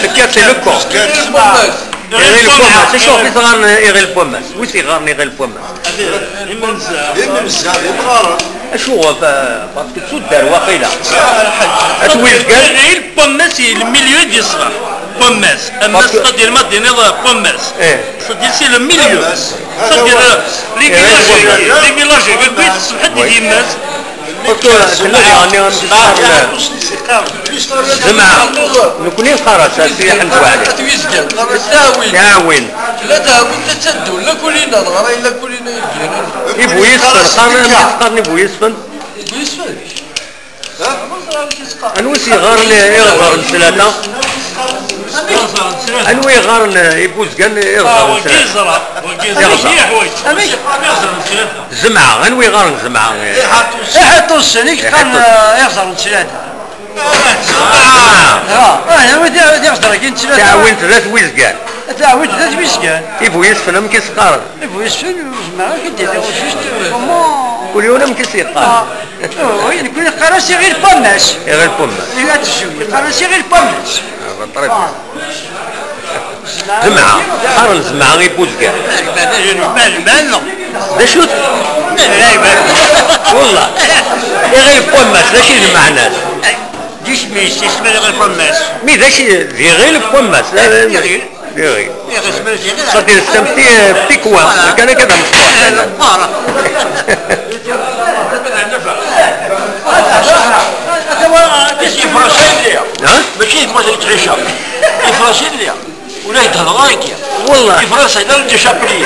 لكا سي لو كون يغير البوماس شوف في صغار يغير البوماس وي صغار يغير البوماس إما بزاف مقارن شوف باسكو تسدر واقيلا اتويل قال غير بوماس الميليو ديال الصغار بوماس اما الصدر المادي نظام بوماس صدر سي لو ميليو صدر لي فيلاج كويس صبحت ديماس جماعة نكوني خرج سي حنزو عليه تعاون لا تعاون تتسدوا لا كلنا نغرا الا كلنا يبغوا يسفن قارن يبغوا يسفن انوي غار يغار ثلاثة انوي غار يبوز كان يغار ثلاثة زمعة انوي غار زمعة حطوا السنيك كان يغزر ثلاثة يغزر كاين ثلاثة تعاون ثلاث ويزكان تعاون ثلاث ويزكان يبغوا يسفن ما كيسقارن يبغوا يسفن ما كيدير كل يوم كيسيقارن وي كل قراصي غير بوماس غير بوماس لا تشوي قراصي غير بوماس زمعة قارن زمعة غير بوزكان مالنا ذا شو والله غير بوماس ذا شي المعنى ديش ميس اسمه غير بوماس مي ذا شي غير بوماس غير صدير السمتي بتكوى كان كذا ماشي فرنسا تعيشها فرنسا ولا يدهر غايك والله فرنسا لا نجي شابليه